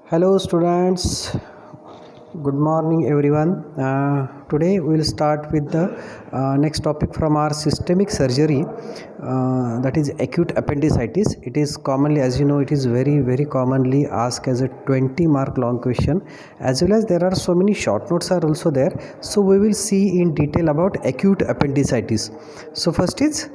Hello students, good morning everyone. Today we will start with the next topic from our systemic surgery, that is acute appendicitis. It is commonly, as you know, it is very commonly asked as a 20-mark long question, as well as there are so many short notes are also there. So we will see in detail about acute appendicitis. So first is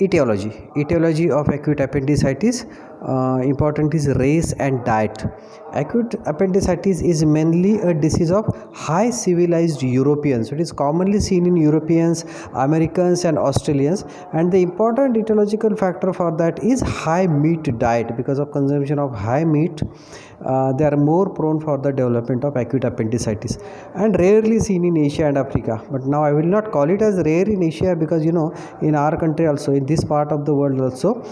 etiology of acute appendicitis. Important is race and diet. Acute appendicitis is mainly a disease of high civilized Europeans. It is commonly seen in Europeans, Americans and Australians, and the important etiological factor for that is high meat diet. Because of consumption of high meat, they are more prone for the development of acute appendicitis, and rarely seen in Asia and Africa. But now I will not call it as rare in Asia, because in our country also, in this part of the world also,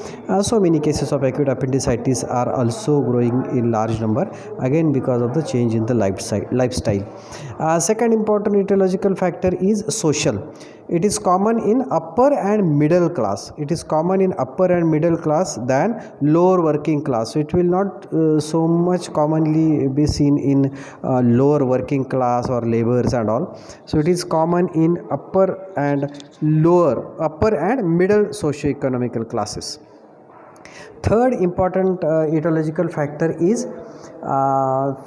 so many cases of acute appendicitis are also growing in large number, again because of the change in the lifestyle. Second important etiological factor is social. It is common in upper and middle class. It is common in upper and middle class than lower working class. So it will not so much commonly be seen in lower working class or laborers and all. So it is common in upper and middle socio-economical classes. Third important etiological factor is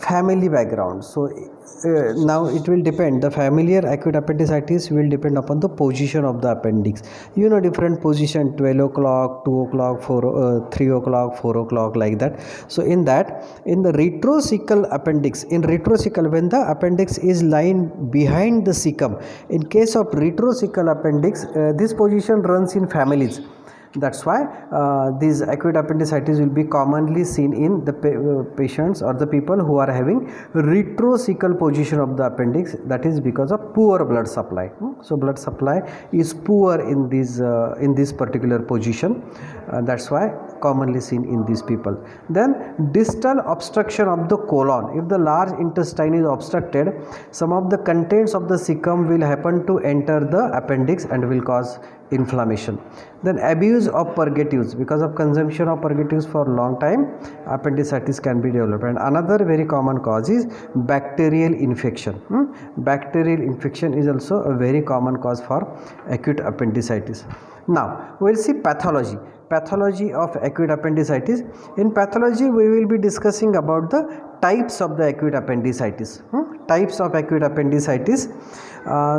family background. So now it will depend, the familiar acute appendicitis will depend upon the position of the appendix. Different position, 12 o'clock, 2 o'clock, 3 o'clock, 4 o'clock, like that. So in the retrocecal appendix, when the appendix is lying behind the cecum, in case of retrocecal appendix, this position runs in families. That's why these acute appendicitis will be commonly seen in the patients or the people who are having retrocecal position of the appendix. That is because of poor blood supply. So blood supply is poor in this particular position. That's why commonly seen in these people. Then distal obstruction of the colon. If the large intestine is obstructed, some of the contents of the cecum will happen to enter the appendix and will cause inflammation. Then abuse of purgatives. Because of consumption of purgatives for a long time, appendicitis can be developed. And another very common cause is bacterial infection. Bacterial infection is also a very common cause for acute appendicitis. Now we will see pathology of acute appendicitis. In pathology, we will be discussing about the types of the acute appendicitis. Types of acute appendicitis.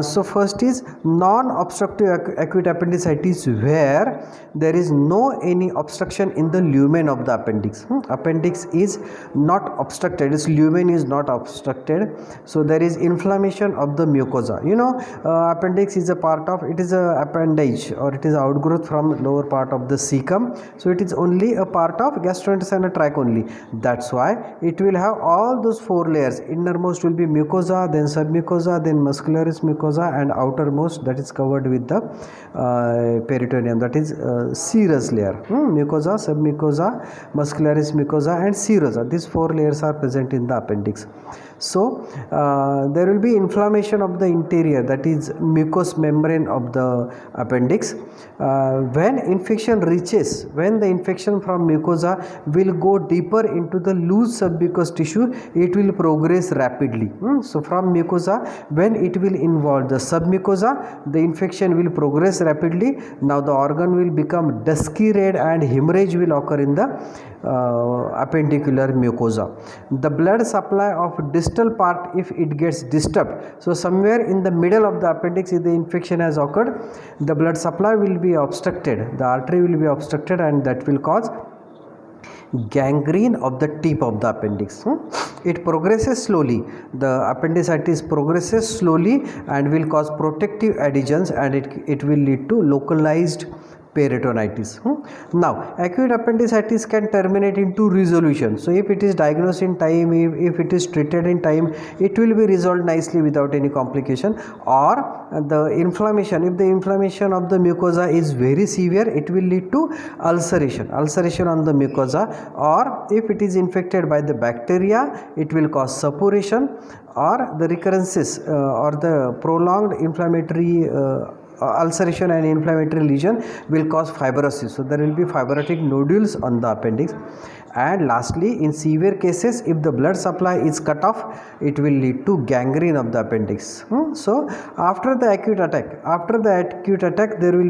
So first is non-obstructive acute appendicitis, where there is no any obstruction in the lumen of the appendix. Appendix is not obstructed, its lumen is not obstructed, so there is inflammation of the mucosa. Appendix is a part of, it is a appendage, or it is outgrowth from lower part of the cecum, so it is only a part of gastrointestinal tract only. That's why it will have all those four layers. Innermost will be mucosa, then submucosa, then muscularis mucosa, and outermost, that is covered with the peritoneum, that is serous layer. Mucosa, submucosa, muscularis mucosa and serosa. These four layers are present in the appendix. So there will be inflammation of the interior, that is mucous membrane of the appendix. When the infection from mucosa will go deeper into the loose submucous tissue, it will progress rapidly. So from mucosa, when it will involve the submucosa, the infection will progress rapidly. Now the organ will become dusky red and hemorrhage will occur in the appendicular mucosa. The blood supply of distal part, if it gets disturbed, so somewhere in the middle of the appendix, if the infection has occurred, the blood supply will be obstructed, the artery will be obstructed, and that will cause gangrene of the tip of the appendix. It progresses slowly, the appendicitis progresses slowly and will cause protective adhesions, and it will lead to localized peritonitis. Now acute appendicitis can terminate into resolution. So if it is diagnosed in time, if it is treated in time, it will be resolved nicely without any complication. Or the inflammation, if the inflammation of the mucosa is very severe, it will lead to ulceration on the mucosa. Or if it is infected by the bacteria, it will cause suppuration, or the recurrences or the prolonged inflammatory ulceration and inflammatory lesion will cause fibrosis. So there will be fibrotic nodules on the appendix. And lastly, in severe cases, if the blood supply is cut off, it will lead to gangrene of the appendix. So after the acute attack, there will